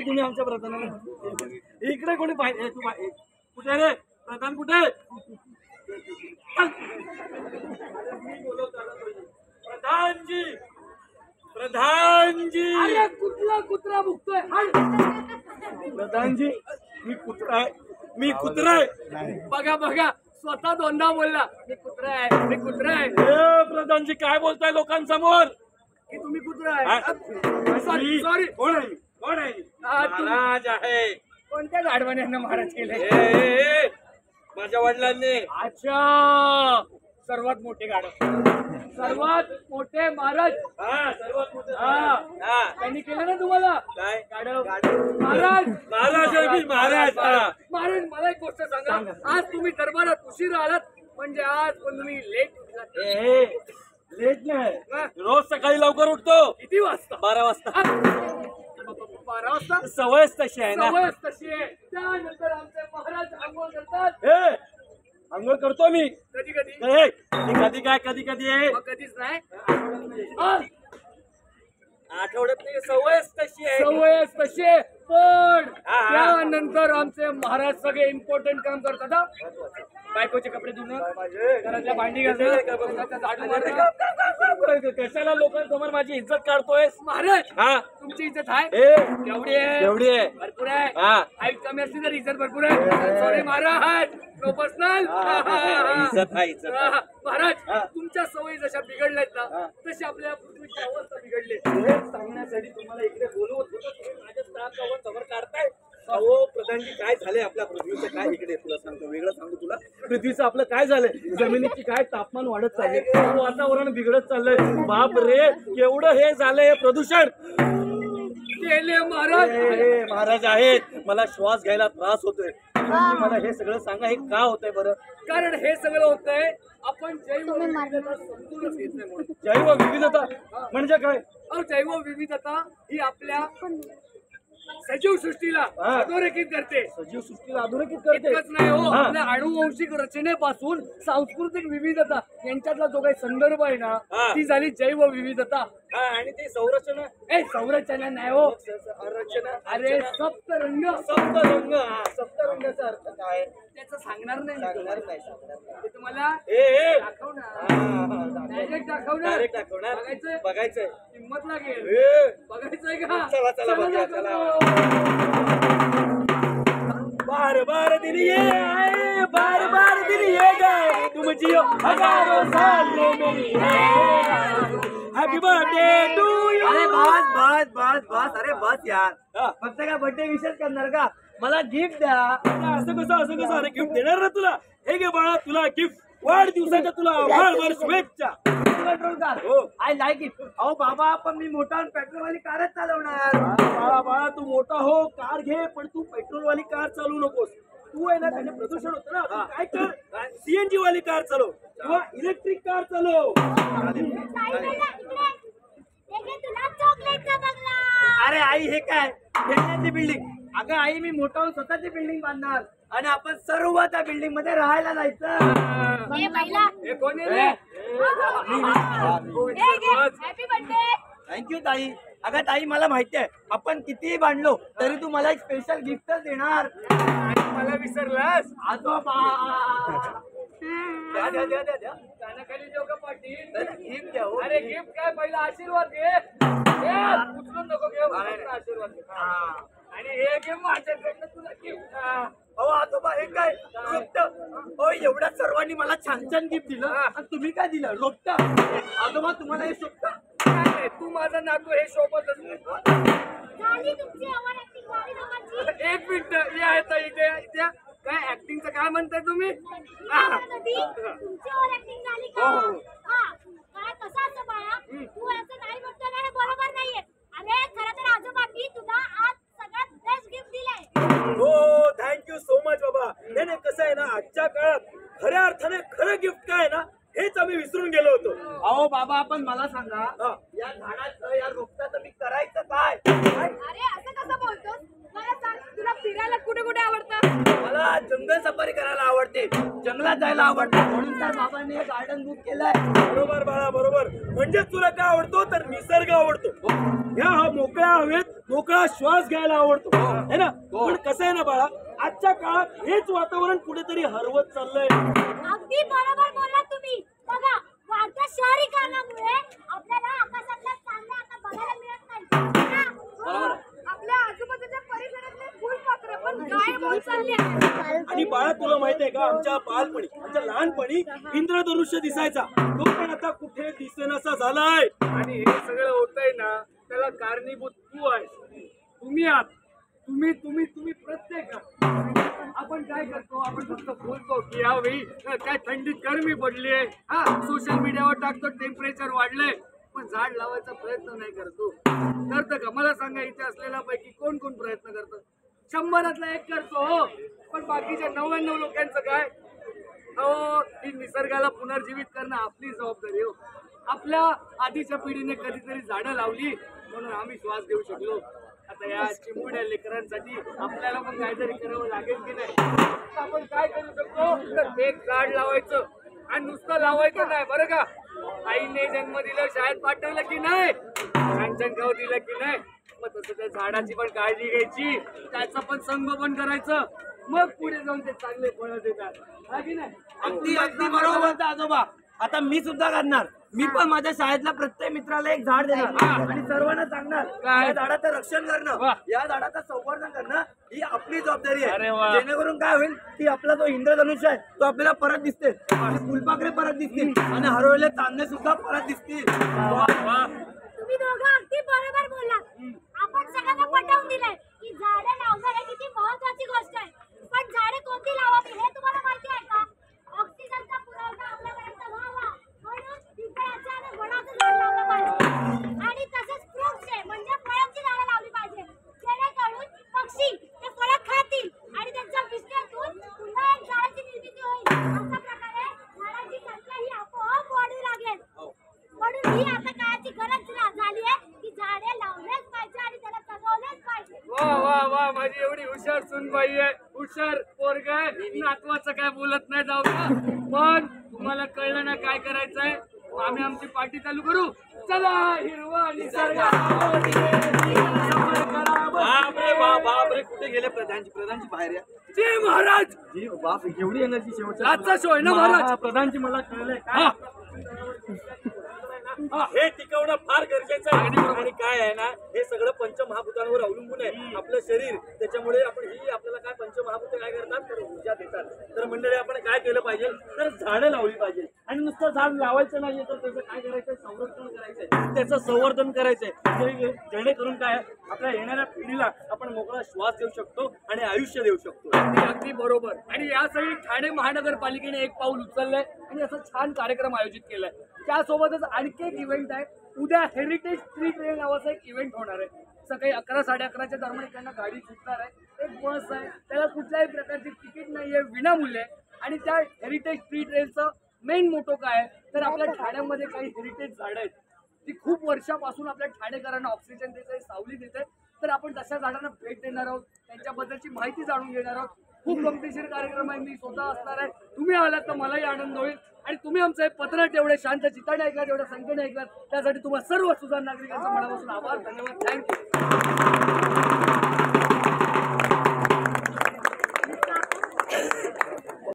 की तुम्ही आमच्या प्रधानाला इकडे कोणी पाहिजे तू कुठे रे प्रधान कुठे प्रधानजी प्रधानजी अरे कुठला कुत्रा भुकतोय प्रधानजी मी कुत्रा आहे बघा बघा स्वतः दोनदा बोलला मी कुत्रा आहे प्रधानजी काय बोलताय लोकांसमोर की तुम्ही कुत्रा आहे सॉरी कोण आहे महाराज आहे कोणत्या गाढवाने यांना महाराज केले माझ्या वडिलांनी अच्छा सर्वात मोठे गाढव सर्वात मोठे महाराज सर्वात मोठे त्यांनी केलं ना तुम्हाला काय गाढव महाराज महाराज महाराज मला एक गोष्ट सांगा आज तुम्ही दरबारात उशीर आलात म्हणजे आज पण तुम्ही लेट नाही रोज सकाळी लवकर उठतो किती वाजता 12 वाजता 12 वाजता सवयच तशी आहे ना सवयच तशी आहे त्यानंतर आमचे महाराज आंघोळ करतात अंघोळ करतो मी कधी कधी कधी आहे कधीच नाही आठवड्यात नाही सवयच तशी आहे सवयच तशी आहे पण त्यानंतर आमचे महाराज सगळे इम्पॉर्टंट काम करतात बायकोचे कपडे धुणं घरातल्या भांडी कशाला लोकांसमोर माझी इज्जत काढतोय महाराज तुमची इज्जत आहे एवढी आहे भरपूर आहे हाईट कमी असली तर इज्जत भरपूर आहे सॉरी महाराज नो पर्सनल महाराज तुमच्या सवयी जशा बिघडल्यात ना तशी आपल्या पृथ्वीची अवस्था बिघडली सांगण्यासाठी तुम्हाला इकडे बोलवत होतो तुम्ही माझ्या स्टाफवर समोर काढताय अहो प्रधानजी काय झालंय आपल्या पृथ्वीचं काय इकडे तुला सांगतो वेगळं सांगू तुला पृथ्वीचं आपलं काय झालंय जमिनीची काय तापमान वाढत चाललंय वातावरण बिघडत चाललंय बाप रे केवढं हे झालंय प्रदूषण केले महाराज आहेत मला श्वास घ्यायला त्रास होतोय मला हे सगळं सांगा हे का होतंय बरं कारण हे सगळं होतंय आपण जैवविविधता समजूनच घेत नाही म्हणून जैवविविधता म्हणजे काय जैवविविधता ही आपल्या सजीव सृष्टीला अधोरेखित करते इतकंच नाही हो आपल्या अनुवंशिक रचनेपासून सांस्कृतिक विविधता यांच्यातला जो काही संदर्भ आहे ना ती झाली जैवविविधता आणि ते संरचना नाही हो रचना अरे सप्तरंग सप्तरंगाचा अर्थ काय त्याचं सांगणार नाही ते तुम्हाला दाखवणार बघायचंय किंमत लागेल बघायचंय का चला बार दिन ये गए तुम जियो हजारों साल मेरी हैप्पी बर्थडे टू यू अरे बस अरे बस यार फक्त काय बर्थडे विशेष करणार का मला गिफ्ट द्या असं कसं अरे गिफ्ट देणार ना तुला हे घे बाळा तुला गिफ्ट वाढदिवसाच्या तुला शुभेच्छा petrol car I like it अहो बाबा पण मी मोठा पेट्रोलवाली कारच चालवणार बाळा तू मोठा हो कार घे पण तू पेट्रोलवाली कार चालवू नकोस तू आहे ना त्याने प्रदूषण होतं ना काय कर सीएनजी वाली कार चालव किंवा इलेक्ट्रिक कार चालव अरे आई हे काय खेळण्याची बिल्डिंग अगं आई मी मोठा होऊन स्वतःची बिल्डिंग बांधणार आणि आपण सर्व त्या बिल्डिंग मध्ये राहायला जायचं थँक्यू ताई अगं ताई मला माहिती आहे आपण कितीही बांधलो तरी तू मला एक स्पेशल गिफ्टच देणार मला विसरलास आजोबा द्या कानाखाली देऊ का पाटील गिफ्ट द्या अरे गिफ्ट काय पहिला आशीर्वाद घे उचलून नको घेऊ आशीर्वाद घे आणि हे घे माझ्याकडनं तुला गिफ्ट अहो आजोबा हे काय रोपट हो एवढ्या सर्वांनी मला छान छान गिफ्ट दिलं आणि तुम्ही काय दिलं रोपट आजोबा तुम्हाला हे शोभत नाही तू माझा नातू हे शोभतच नाही एक मिनिट या येता इथे काय ऍक्टिंगचं काय म्हणताय तुम्ही हो थँक्यू सो मच बाबा नाही कसं आहे ना आजच्या काळात खऱ्या अर्थाने खरं गिफ्ट काय ना हेच आम्ही विसरून गेलो होतो अहो बाबा आपण मला सांगा या झाडाचं या रोपटाचं मी करायचं काय अरे असं कसं बोलतोस मला सांग तुला फिरायला कुठे कुठे आवडतं मला जंगल सफारी करायला आवडते जंगलात जायला आवडतं म्हणून तर बाबांनी हे गार्डन बुक केलंय बरोबर बाळा बरोबर म्हणजे तुला काय आवडतो तर निसर्ग आवडतो या मोकळ्या हवेत मोकळा श्वास घ्यायला आवडतो है ना. पण कसं आहे ना बाळा, आजच्या काळात हेच वातावरण कुठेतरी हरवत चाललंय. अगदी बरोबर बोललात तुम्ही. बघा, वाढत्या शहरीकरणामुळे आपल्याला आकाशातल्या चांदण्या आता बघायला मिळत नाही. आपल्या आजूबाजूच्या परिसरातले फुलपाखरं पण गायब होत चालली आहेत. आणि बाळा तुला माहितीये का, आमच्या बालपणी आमच्या लहानपणी इंद्रधनुष्य दिसायचा, तो पण आता कुठे दिसेनासा झालाय. आणि हे सगळं होतंय ना, त्याला कारणीभूत तू आहेस, तुम्ही आहात. तुम्ही तुम्ही तुम्ही प्रत्येक आपण काय करतो, आपण फक्त बोलतो की यावेळी काय थंडीत गरमी पडली आहे, हा सोशल मीडियावर टाकतो टेम्परेचर वाढलंय, पण झाड लावायचा प्रयत्न नाही करतो. करतं का मला सांगा, इथे असलेल्या पैकी कोण कोण प्रयत्न करतं? 100 1 करतो हो, पण बाकीच्या 99 लोकांचं काय? हो, ही निसर्गाला पुनर्जीवित करणं आपली जबाबदारी हो. आपल्या आधीच्या पिढीने कधीतरी झाडं लावली म्हणून आम्ही श्वास घेऊ शकलो. आता या चिमुरड्या लेकरांसाठी आपल्याला पण काहीतरी करावं लागेल की नाही? आपण काय करू शकतो, तर एक झाड लावायचं. आणि नुसतं लावायचं नाही बरं का, आईने जन्म दिलं, शाळेत पाठवलं की नाही, छान खाऊ दिलं की नाही, मग तसं त्या झाडाची पण काळजी घ्यायची, त्याचं पण संगोपन करायचं, मग पुढे जाऊन ते चांगले फळं देतात, हा की नाही? अगदी अगदी बरोबर बोलता आजोबा. आता मी सुद्धा करणार. मी पण माझ्या शाळेतल्या प्रत्येक मित्राला एक झाड देणार आणि सर्वांना सांगणार काय? या झाडाचं रक्षण करणं, वाह. या झाडाचं संवर्धन करणं ही आपली जबाबदारी अरे आहे. वाह. जेणेकरून काय होईल की आपला जो इंद्रधनुष्य आहे तो आपल्याला परत दिसते, आणि फुलपाखरे परत दिसतील, आणि हरवलेले चांदणे सुद्धा परत दिसतील. तुम्ही दोघं अगदी बरोबर बोललात. आपण सगळ्यांना पटवून दिलंय की झाडं लावणं हे किती महत्वाची गोष्ट आहे. पण झाडे कोणती लावावी हे तुम्हाला माहिती आहे का? ऑक्सिजनचा पुरवठा आपल्यापर्यंत व्हावा म्हणून पिंपळाचं आणि वडाचं झाड लावलं पाहिजे. आणि तसंच फ्रुट्सचे म्हणजे फळांची झाडं लावली पाहिजे, जेणेकरून पक्षी ते फळं खातील आणि त्यांच्या विस्तारातून पुन्हा एक झाडाची निर्मिती होईल. अशा प्रकारे झाडांची संख्या ही आपोआप वाढू लागेल. म्हणून ही आता काळाची गरज झाली आहे की झाडे लावलेच पाहिजे आणि त्याला जगवलेच पाहिजे. वा वा वा, माझी एवढी हुशार सुनबाई आहे, हुशार पोरग आहे, नातवाचं काय बोलत नाही जाऊ का. पण तुम्हाला कळलं ना काय करायचंय, आम्ही आमची पार्टी चालू करू. चला हिरवा निसर्ग. बापरे, कुठे गेले प्रधानजी बाहेर या. जय महाराज. जी बाप, एवढी एनर्जी शेवटच्या आजचा शो आहे ना महाराज. प्रधानजी मला कळलंय काय हे टिकवणं फार गरजेचं आहे. आणि काय आहे ना, हे सगळं पंचमहाभूतांवर अवलंबून आहे आपलं शरीर. त्याच्यामुळे आपण ही आपल्याला काय पंचमहाभूत काय करतात, तर ऊर्जा देतात. तर मंडळी आपण काय केलं पाहिजे, तर झाडं लावली पाहिजे. आणि नुसतं झाड लावायचं नाहीये, तर त्याचं काय करायचंय, संरक्षण करायचंय, त्याचं संवर्धन करायचंय, जेणेकरून काय आपल्या येणाऱ्या पिढीला आपण मोकळा श्वास देऊ शकतो आणि आयुष्य देऊ शकतो. अगदी बरोबर. आणि यासाठी ठाणे महानगरपालिकेने एक पाऊल उचललंय आणि असं छान कार्यक्रम आयोजित केलाय. त्यासोबतच आणखी एक इव्हेंट आहे. उद्या हेरिटेज ट्री ट्रेन नावाचा एक इव्हेंट होणार आहे. सकाळी 11 साडे11च्या दरम्यान त्यांना गाडी सुटणार आहे. एक बस आहे, त्याला कुठल्याही प्रकारची तिकीट नाहीये, विनामूल्य आहे. आणि त्या हेरिटेज ट्री ट्रेनचं मेन मोटो काय आहे, तर आपल्या ठाण्यामध्ये काही हेरिटेज झाडं आहेत, ती खूप वर्षापासून आपल्या ठाणेकरांना ऑक्सिजन देते, सावली देते. तर आपण तशा झाडांना भेट देणार आहोत, त्यांच्याबद्दलची माहिती जाणून घेणार आहोत. खूप गमतीशीर कार्यक्रम आहे. मी स्वतः असणार आहे. तुम्ही आलात तर मलाही आनंद होईल. आणि तुम्ही आमचं हे पत्र तेवढे शांत चित्ताने ऐकलात, एवढ्या संख्येने ऐकलात, त्यासाठी तुम्हाला सर्व सुजाण नागरिकांचा मनापासून आभार, धन्यवाद, थँक्यू.